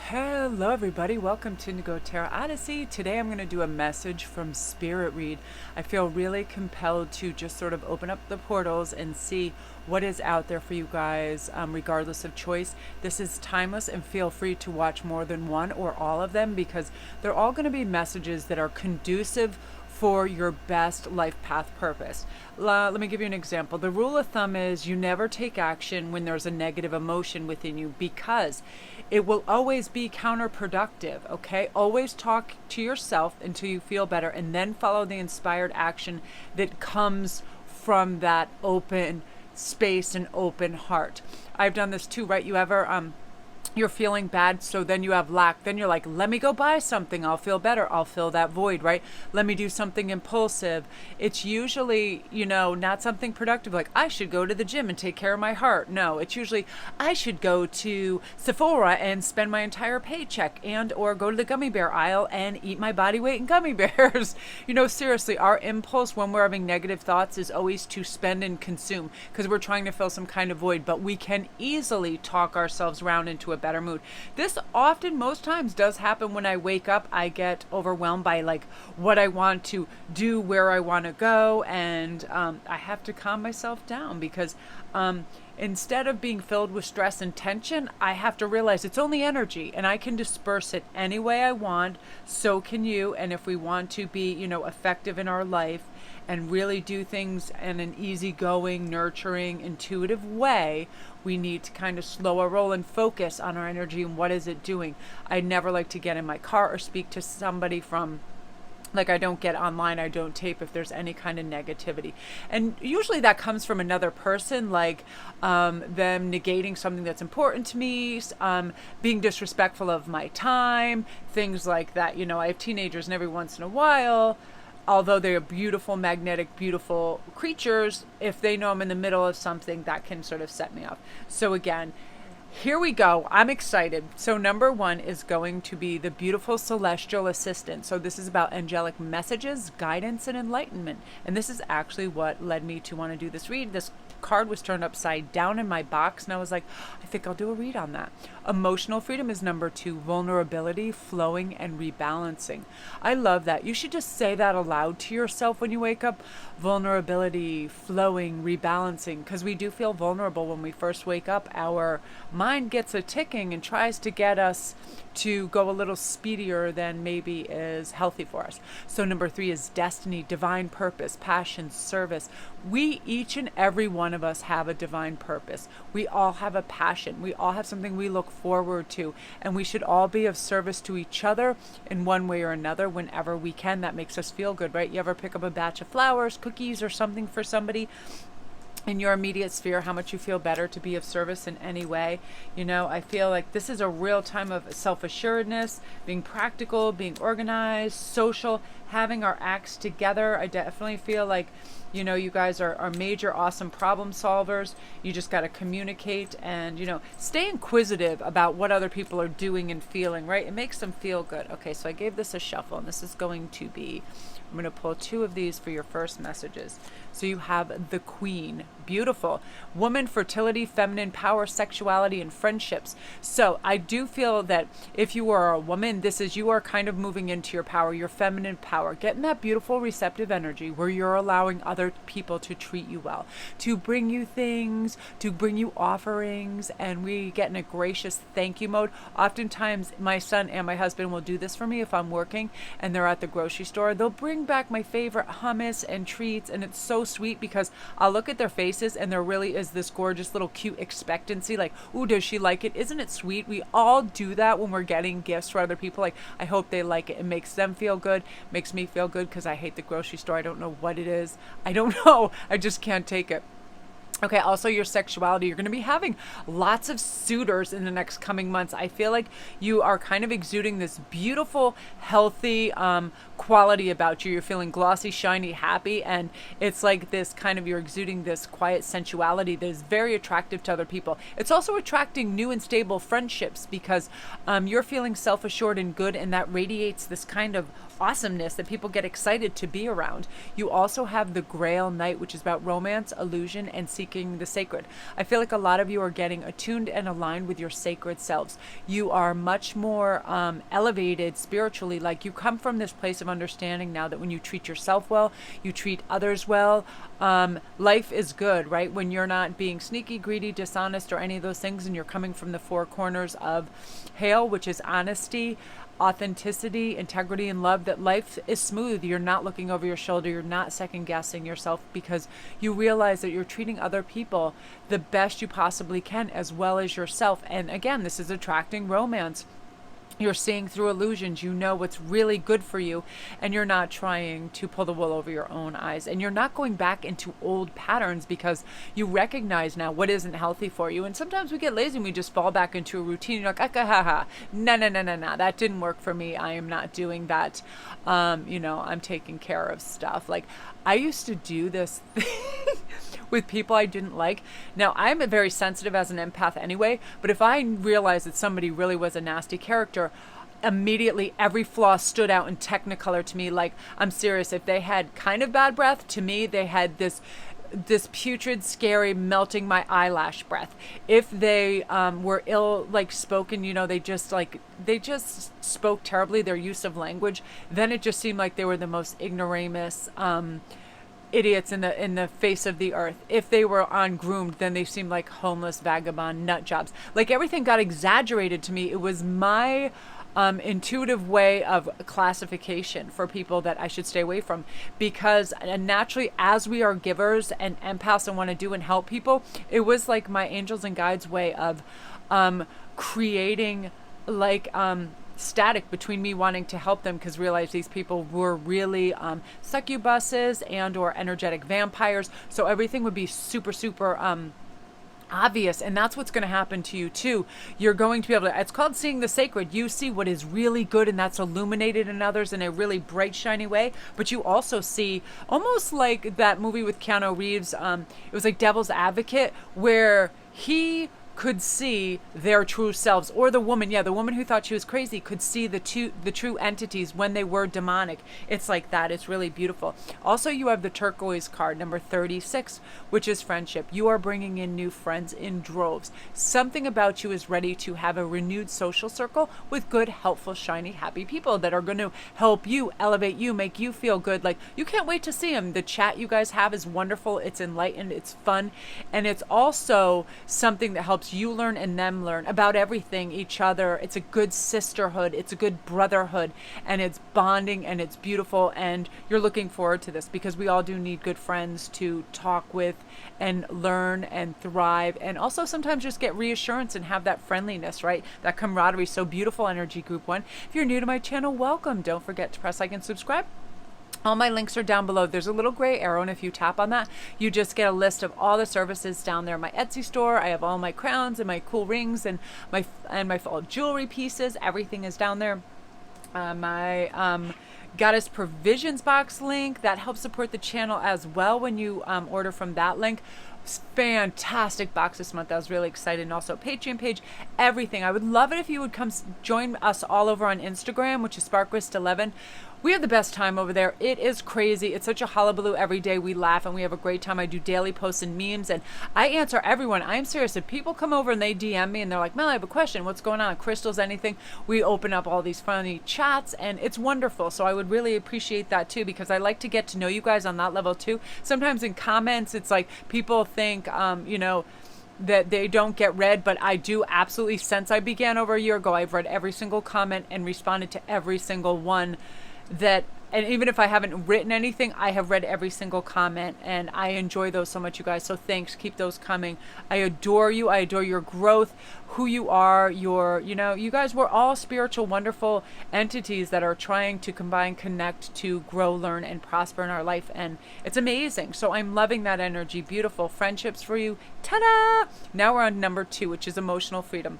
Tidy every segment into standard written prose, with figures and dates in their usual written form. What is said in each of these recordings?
Hello everybody, welcome to Indigo Tarot Odyssey. Today I'm going to do a message from Spirit Read. I feel really compelled to just sort of open up the portals and see what is out there for you guys, regardless of choice. This is timeless, and feel free to watch more than one or all of them because they're all going to be messages that are conducive for your best life path purpose. Let me give you an example. The rule of thumb is you never take action when there's a negative emotion within you because it will always be counterproductive, okay? Always talk to yourself until you feel better and then follow the inspired action that comes from that open space and open heart. I've done this too, right? You ever you're feeling bad, so then you have lack, then you're like, let me go buy something, I'll feel better, I'll fill that void, right? Let me do something impulsive. It's usually, not something productive, like I should go to the gym and take care of my heart. No, it's usually I should go to Sephora and spend my entire paycheck and or go to the gummy bear aisle and eat my body weight in gummy bears. Seriously, our impulse when we're having negative thoughts is always to spend and consume because we're trying to fill some kind of void, but we can easily talk ourselves around into a better mood. This often, most times, does happen when I wake up. I get overwhelmed by like what I want to do, where I want to go, and I have to calm myself down because instead of being filled with stress and tension, I have to realize it's only energy and I can disperse it any way I want. So can you. And if we want to be, effective in our life and really do things in an easygoing, nurturing, intuitive way, we need to kind of slow our roll and focus on our energy and what is it doing. I never like to get in my car or speak to somebody from, like, I don't get online, I don't tape if there's any kind of negativity. And usually that comes from another person, like them negating something that's important to me, being disrespectful of my time, things like that. I have teenagers, and every once in a while, although they are beautiful, magnetic, beautiful creatures, if they know I'm in the middle of something, that can sort of set me off. So again, here we go. I'm excited. So number one is going to be the beautiful celestial assistant. So this is about angelic messages, guidance, and enlightenment. And this is actually what led me to want to do this read. This card was turned upside down in my box, and I was like, I think I'll do a read on that. Emotional freedom is number two. Vulnerability, flowing, and rebalancing. I love that. You should just say that aloud to yourself when you wake up. Vulnerability, flowing, rebalancing, because we do feel vulnerable when we first wake up. Our mind gets a ticking and tries to get us to go a little speedier than maybe is healthy for us. So number three is destiny, divine purpose, passion, service. We, each and every one of us, have a divine purpose. We all have a passion. We all have something we look forward to, and we should all be of service to each other in one way or another whenever we can. That makes us feel good, right? You ever pick up a batch of flowers, cookies, or something for somebody in your immediate sphere, how much you feel better to be of service in any way. I feel like this is a real time of self-assuredness, being practical, being organized, social, having our acts together. I definitely feel like, you guys are major, awesome problem solvers. You just got to communicate and, stay inquisitive about what other people are doing and feeling, right? It makes them feel good. Okay, so I gave this a shuffle, and this is going to be, I'm going to pull two of these for your first messages. So you have the Queen. Beautiful. Woman, fertility, feminine power, sexuality, and friendships. So I do feel that if you are a woman, this is, you are kind of moving into your power, your feminine power, getting that beautiful receptive energy where you're allowing other people to treat you well, to bring you things, to bring you offerings, and we get in a gracious thank you mode. Oftentimes my son and my husband will do this for me if I'm working and they're at the grocery store. They'll bring back my favorite hummus and treats, and it's so sweet because I'll look at their faces and there really is this gorgeous little cute expectancy, like, ooh, does she like it? Isn't it sweet? We all do that when we're getting gifts for other people. Like, I hope they like it. It makes them feel good, makes me feel good because I hate the grocery store. I don't know what it is. I don't know. I just can't take it. Okay, also your sexuality. You're going to be having lots of suitors in the next coming months. I feel like you are kind of exuding this beautiful, healthy quality about you. You're feeling glossy, shiny, happy, and it's like this kind of, you're exuding this quiet sensuality that is very attractive to other people. It's also attracting new and stable friendships because you're feeling self-assured and good, and that radiates this kind of awesomeness that people get excited to be around. You also have the Grail night, which is about romance, illusion, and seeking seeking the sacred. I feel like a lot of you are getting attuned and aligned with your sacred selves. You are much more elevated spiritually. Like, you come from this place of understanding now that when you treat yourself well, you treat others well, life is good, right? When you're not being sneaky, greedy, dishonest, or any of those things, and you're coming from the four corners of Hail, which is honesty, authenticity, integrity, and love, that life is smooth. You're not looking over your shoulder. You're not second guessing yourself, because you realize that you're treating other people the best you possibly can, as well as yourself. And again, this is attracting romance. You're seeing through illusions. You know what's really good for you, and you're not trying to pull the wool over your own eyes. And you're not going back into old patterns, because you recognize now what isn't healthy for you. And sometimes we get lazy and we just fall back into a routine. You're like, no, that didn't work for me. I am not doing that. I'm taking care of stuff. Like, I used to do this thing with people I didn't like. Now, I'm very sensitive as an empath anyway, but if I realized that somebody really was a nasty character, immediately every flaw stood out in technicolor to me. Like, I'm serious. If they had kind of bad breath, to me, they had this putrid, scary, melting my eyelash breath. If they were ill, like, spoken, they just spoke terribly, their use of language, then it just seemed like they were the most ignoramus idiots in the face of the earth. If they were ungroomed, then they seemed like homeless, vagabond, nut jobs. Like, everything got exaggerated to me. It was my intuitive way of classification for people that I should stay away from, because naturally, as we are givers and empaths and want to do and help people, it was like my angels and guides way of creating static between me wanting to help them, because realize these people were really succubuses and or energetic vampires. So everything would be super obvious, and that's what's going to happen to you too. You're going to be able to, it's called seeing the sacred. You see what is really good, and that's illuminated in others in a really bright, shiny way. But you also see, almost like that movie with Keanu Reeves, it was like Devil's Advocate, where he could see their true selves, or the woman who thought she was crazy could see the true entities when they were demonic. It's like that. It's really beautiful. Also, you have the turquoise card, number 36, which is friendship. You are bringing in new friends in droves. Something about you is ready to have a renewed social circle with good, helpful, shiny, happy people that are going to help you, elevate you, make you feel good. Like, you can't wait to see them. The chat you guys have is wonderful. It's enlightened. It's fun. And it's also something that helps you learn and them learn about everything, each other. It's a good sisterhood. It's a good brotherhood, and it's bonding, and it's beautiful. And you're looking forward to this, because we all do need good friends to talk with and learn and thrive, and also sometimes just get reassurance and have that friendliness, right? That camaraderie. So beautiful energy, group one. If you're new to my channel, welcome. Don't forget to press like and subscribe. All my links are down below. There's a little gray arrow, and if you tap on that, you just get a list of all the services down there. My Etsy store, I have all my crowns and my cool rings and my fall jewelry pieces. Everything is down there. My Goddess Provisions box link, that helps support the channel as well when you order from that link. Fantastic box this month. I was really excited. And also Patreon page, everything. I would love it if you would come join us all over on Instagram, which is Sparkwist11. We have the best time over there. It is crazy. It's such a hullabaloo every day. We laugh and we have a great time. I do daily posts and memes, and I answer everyone. I am serious. If people come over and they DM me and they're like, Mel, I have a question. What's going on? Crystals, anything? We open up all these funny chats, and it's wonderful. So I would really appreciate that too, because I like to get to know you guys on that level too. Sometimes in comments, it's like people think, that they don't get read, but I do absolutely. Since I began over a year ago, I've read every single comment and responded to every single one. And even if I haven't written anything, I have read every single comment, and I enjoy those so much, you guys. So thanks. Keep those coming. I adore you. I adore your growth, who you are, you guys, we're all spiritual, wonderful entities that are trying to combine, connect, to grow, learn, and prosper in our life. And it's amazing. So I'm loving that energy. Beautiful friendships for you. Ta-da! Now we're on number 2, which is emotional freedom.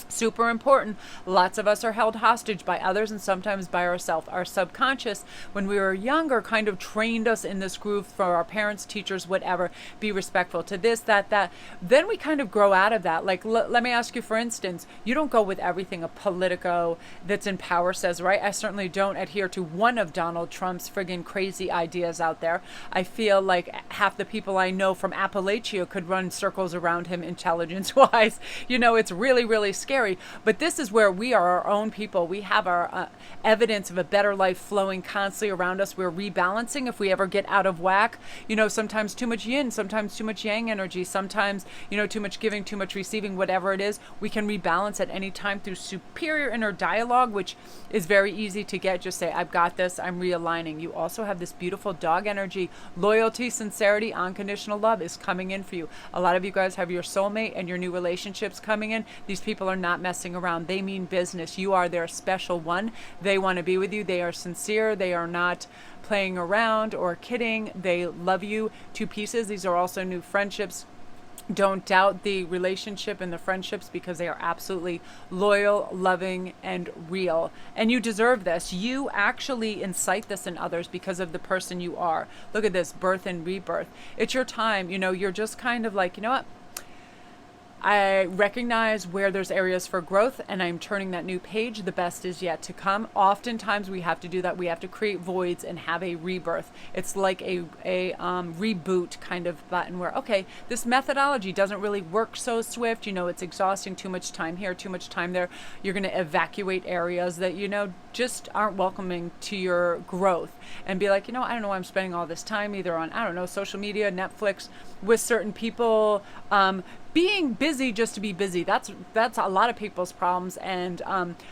Super important. Lots of us are held hostage by others and sometimes by ourselves. Our subconscious, when we were younger, kind of trained us in this groove for our parents, teachers, whatever. Be respectful to this, that, that. Then we kind of grow out of that. Like, let me ask you, for instance, you don't go with everything a Politico that's in power says, right? I certainly don't adhere to one of Donald Trump's friggin' crazy ideas out there. I feel like half the people I know from Appalachia could run circles around him intelligence-wise. You know, it's really, really scary. But this is where we are our own people. We have our evidence of a better life flowing constantly around us. We're rebalancing if we ever get out of whack. You know, sometimes too much yin, sometimes too much yang energy, sometimes, you know, too much giving, too much receiving, whatever it is. We can rebalance at any time through superior inner dialogue, which is very easy to get. Just say, I've got this, I'm realigning. You also have this beautiful dog energy. Loyalty, sincerity, unconditional love is coming in for you. A lot of you guys have your soulmate and your new relationships coming in. These people are not messing around. They mean business. You are their special one. They want to be with you. They are sincere. They are not playing around or kidding. They love you to pieces. These are also new friendships. Don't doubt the relationship and the friendships because they are absolutely loyal, loving, and real. And you deserve this. You actually incite this in others because of the person you are. Look at this, birth and rebirth. It's your time. You know, you're just kind of like, you know what? I recognize where there's areas for growth and I'm turning that new page. The best is yet to come. Oftentimes we have to do that. We have to create voids and have a rebirth. It's like a reboot kind of button where, okay, this methodology doesn't really work so swift. You know, it's exhausting, too much time here, too much time there. You're going to evacuate areas that, you know, just aren't welcoming to your growth and be like, you know, I don't know why I'm spending all this time either on, I don't know, social media, Netflix with certain people, being busy just to be busy. That's a lot of people's problems. And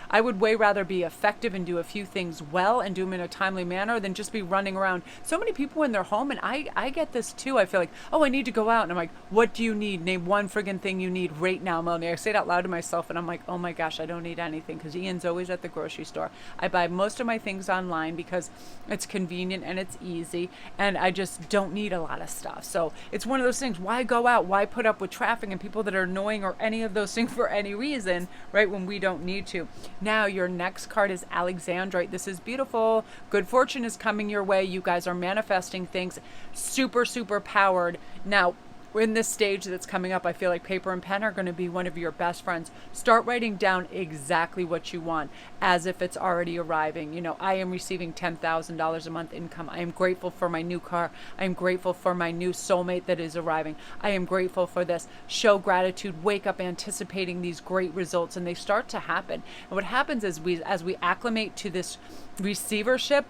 I would way rather be effective and do a few things well and do them in a timely manner than just be running around. So many people in their home, and I get this too. I feel like, oh, I need to go out. And I'm like, what do you need? Name one friggin' thing you need right now, Melanie. I say it out loud to myself and I'm like, oh my gosh, I don't need anything because Ian's always at the grocery store. I buy most of my things online because it's convenient and it's easy and I just don't need a lot of stuff. So it's one of those things. Why go out? Why put up with traffic and people that are annoying or any of those things for any reason, right? When we don't need to. Now your next card is Alexandrite. This is beautiful. Good fortune is coming your way. You guys are manifesting things super, super powered. Now, in this stage that's coming up, I feel like paper and pen are going to be one of your best friends. Start writing down exactly what you want as if it's already arriving. You know, I am receiving $10,000 a month income. I am grateful for my new car. I am grateful for my new soulmate that is arriving. I am grateful for this. Show gratitude. Wake up anticipating these great results, and they start to happen. And what happens is as we acclimate to this receivership,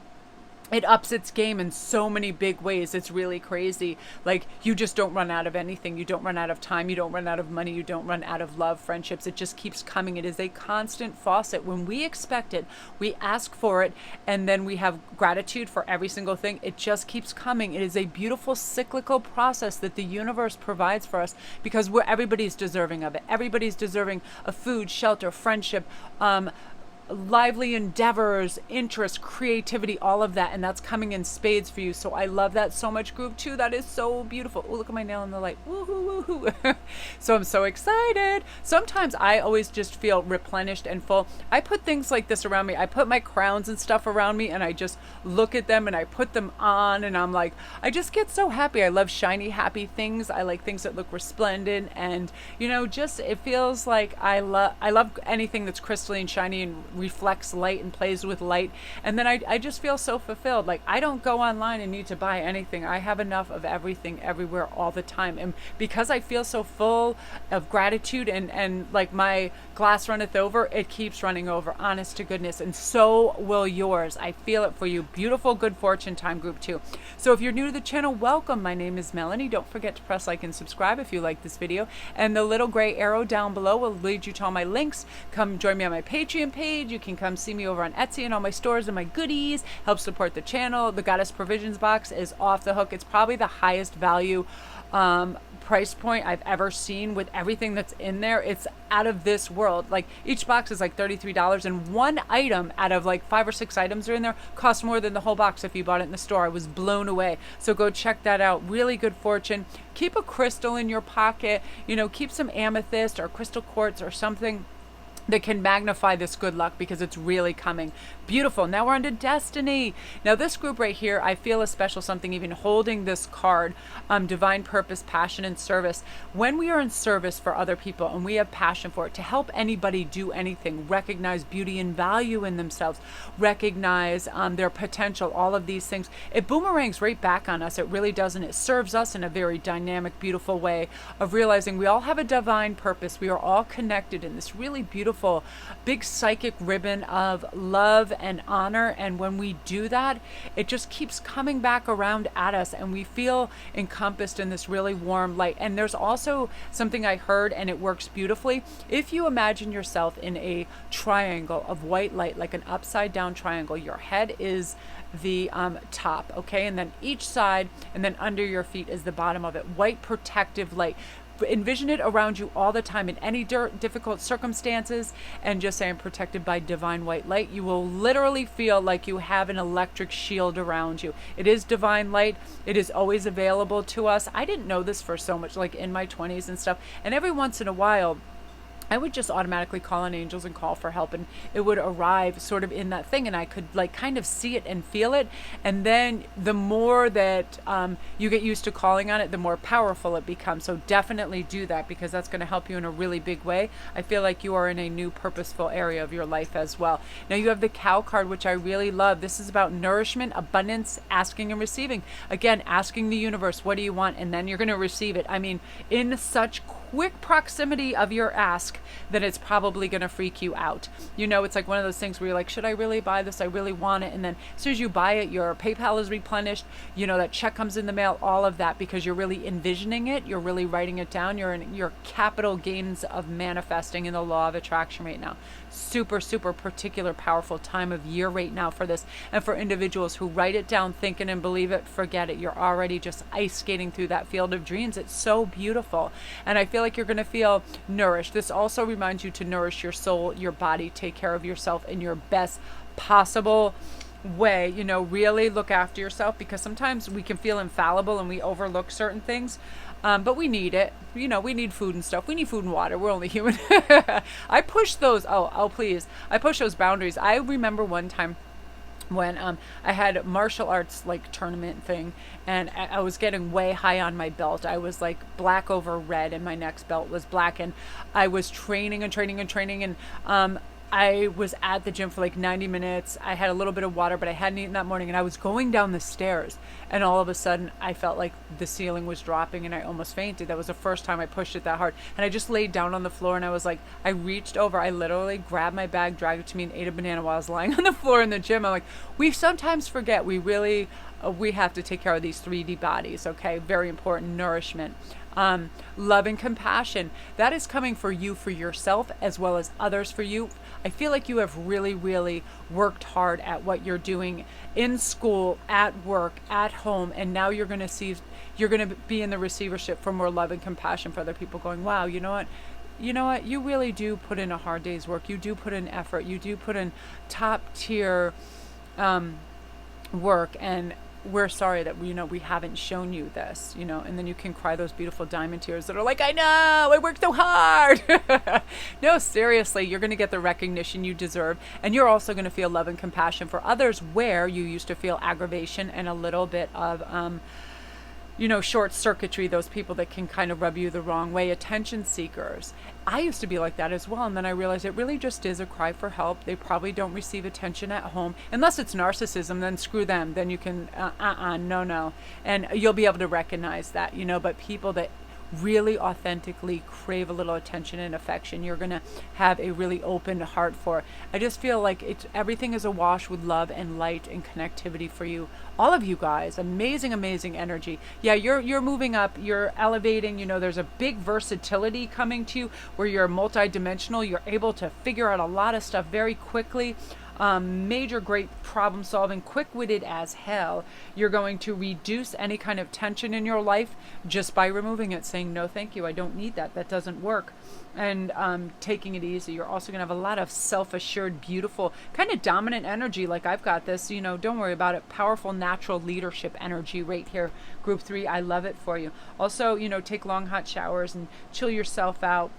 it ups its game in so many big ways. It's really crazy. Like, you just don't run out of anything. You don't run out of time. You don't run out of money. You don't run out of love, friendships. It just keeps coming. It is a constant faucet. When we expect it, we ask for it, and then we have gratitude for every single thing. It just keeps coming. It is a beautiful cyclical process that the universe provides for us because everybody's deserving of it. Everybody's deserving of food, shelter, friendship, lively endeavors, interest, creativity, all of that, and that's coming in spades for you. So I love that so much, group 2. That is so beautiful. Oh, look at my nail in the light. Woohoo, woohoo. So I'm so excited. Sometimes I always just feel replenished and full. I put things like this around me. I put my crowns and stuff around me and I just look at them and I put them on and I'm like, I just get so happy. I love shiny, happy things. I like things that look resplendent and, you know, just it feels like I love anything that's crystalline, shiny, and reflects light and plays with light. And then I just feel so fulfilled. Like, I don't go online and need to buy anything. I have enough of everything everywhere all the time. And because I feel so full of gratitude and like my glass runneth over, it keeps running over, honest to goodness. And so will yours. I feel it for you. Beautiful good fortune time, group 2. So if you're new to the channel, welcome. My name is Melanie. Don't forget to press like and subscribe if you like this video. And the little gray arrow down below will lead you to all my links. Come join me on my Patreon page. You can come see me over on Etsy and all my stores and my goodies. Help support the channel. The Goddess Provisions box is off the hook. It's probably the highest value price point I've ever seen with everything that's in there. It's out of this world. Like, each box is like $33 and one item out of like 5 or 6 items are in there costs more than the whole box if you bought it in the store. I was blown away. So go check that out. Really good fortune. Keep a crystal in your pocket. You know, keep some amethyst or crystal quartz or something that can magnify this good luck because it's really coming. Beautiful. Now we're on to destiny. Now this group right here, I feel a special something even holding this card, divine purpose, passion, and service. When we are in service for other people and we have passion for it, to help anybody do anything, recognize beauty and value in themselves, recognize their potential, all of these things, it boomerangs right back on us. It really does, and it serves us in a very dynamic, beautiful way of realizing we all have a divine purpose. We are all connected in this really beautiful big psychic ribbon of love and honor, and when we do that, it just keeps coming back around at us, and we feel encompassed in this really warm light. And there's also something I heard, and it works beautifully. If you imagine yourself in a triangle of white light, like an upside down triangle, your head is the top, okay, and then each side and then under your feet is the bottom of it. White protective light. Envision it around you all the time in any difficult circumstances, and just say, I'm protected by divine white light. You will literally feel like you have an electric shield around you. It is divine light. It is always available to us. I didn't know this for so much, like in my 20s and stuff, and every once in a while I would just automatically call on angels and call for help, and it would arrive sort of in that thing, and I could like kind of see it and feel it. And then the more that you get used to calling on it, the more powerful it becomes. So definitely do that, because that's going to help you in a really big way. I feel like you are in a new purposeful area of your life as well. Now you have the cow card, which I really love. This is about nourishment, abundance, asking and receiving. Again, asking the universe, what do you want? And then you're going to receive it. I mean, in such quick proximity of your ask that it's probably going to freak you out. You know, it's like one of those things where you're like, should I really buy this? I really want it. And then as soon as you buy it, your PayPal is replenished, you know, that check comes in the mail, all of that, because you're really envisioning it. You're really writing it down. You're in your capital gains of manifesting in the law of attraction right now. Super, super particular, powerful time of year right now for this. And for individuals who write it down, think it and believe it, forget it. You're already just ice skating through that field of dreams. It's so beautiful. And I feel like you're going to feel nourished. This also reminds you to nourish your soul, your body, take care of yourself in your best possible way. You know, really look after yourself, because sometimes we can feel infallible and we overlook certain things. But we need it. You know, we need food and stuff. We need food and water. We're only human. I push those. Oh, please. I push those boundaries. I remember one time when I had a martial arts like tournament thing, and I was getting way high on my belt. I was like black over red, and my next belt was black, and I was training and I was at the gym for like 90 minutes. I had a little bit of water, but I hadn't eaten that morning, and I was going down the stairs, and all of a sudden I felt like the ceiling was dropping, and I almost fainted. That was the first time I pushed it that hard, and I just laid down on the floor, and I was like, I reached over, I literally grabbed my bag, dragged it to me, and ate a banana while I was lying on the floor in the gym. I'm like, we sometimes forget we really we have to take care of these 3D bodies, okay? Very important. Nourishment. Love and compassion. That is coming for you, for yourself, as well as others for you. I feel like you have really, really worked hard at what you're doing in school, at work, at home, and now you're going to be in the receivership for more love and compassion for other people, going, wow, you know what, you really do put in a hard day's work. You do put in effort. You do put in top tier work, and we're sorry that we haven't shown you this, and then you can cry those beautiful diamond tears that are like, I know, I worked so hard. No, seriously, you're going to get the recognition you deserve, and you're also going to feel love and compassion for others where you used to feel aggravation and a little bit of short circuitry, those people that can kind of rub you the wrong way, attention seekers. I used to be like that as well, and then I realized it really just is a cry for help. They probably don't receive attention at home, unless it's narcissism, then screw them. Then you can, no. And you'll be able to recognize that, but people that really authentically crave a little attention and affection, you're going to have a really open heart for. I just feel like everything is awash with love and light and connectivity for you. All of you guys, amazing, amazing energy. Yeah, you're moving up, you're elevating, there's a big versatility coming to you where you're multidimensional. You're able to figure out a lot of stuff very quickly. Major great problem solving, quick-witted as hell. You're going to reduce any kind of tension in your life just by removing it, saying no thank you, I don't need that doesn't work, and taking it easy. You're also going to have a lot of self-assured, beautiful, kind of dominant energy, like I've got this, don't worry about it. Powerful natural leadership energy right here, group 3. I love it for you. Also, take long hot showers and chill yourself out.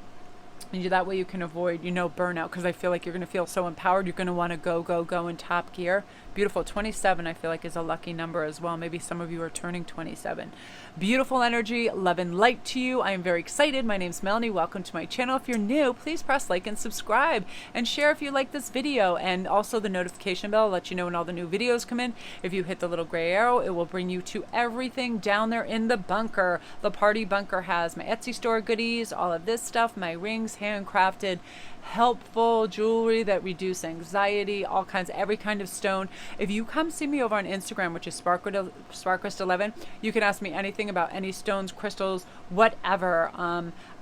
And that way you can avoid, burnout, because I feel like you're going to feel so empowered. You're going to want to go in top gear. Beautiful. 27, I feel like, is a lucky number as well. Maybe some of you are turning 27. Beautiful energy, love and light to you. I am very excited. My name's Melanie. Welcome to my channel. If you're new, please press like and subscribe and share if you like this video. And also the notification bell will let you know when all the new videos come in. If you hit the little gray arrow, it will bring you to everything down there in the bunker. The party bunker has my Etsy store goodies, all of this stuff, my rings, handcrafted, helpful jewelry that reduce anxiety, all kinds, every kind of stone. If you come see me over on Instagram, which is Sparkrist11, you can ask me anything about any stones, crystals, whatever.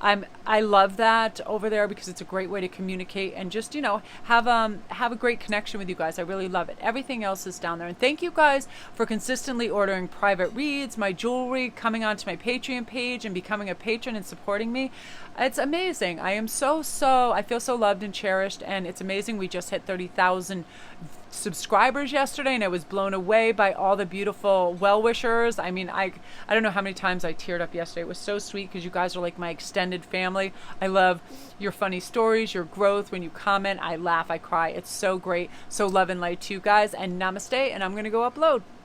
I love that over there because it's a great way to communicate and just, have a great connection with you guys. I really love it. Everything else is down there. And thank you guys for consistently ordering private reads, my jewelry, coming onto my Patreon page and becoming a patron and supporting me. It's amazing. I am I feel so loved and cherished, and it's amazing. We just hit 30,000 subscribers yesterday, and I was blown away by all the beautiful well-wishers. I mean, I don't know how many times I teared up yesterday. It was so sweet because you guys are like my extended family. I love your funny stories, your growth. When you comment, I laugh, I cry. It's so great. So love and light to you guys, and namaste, and I'm going to go upload.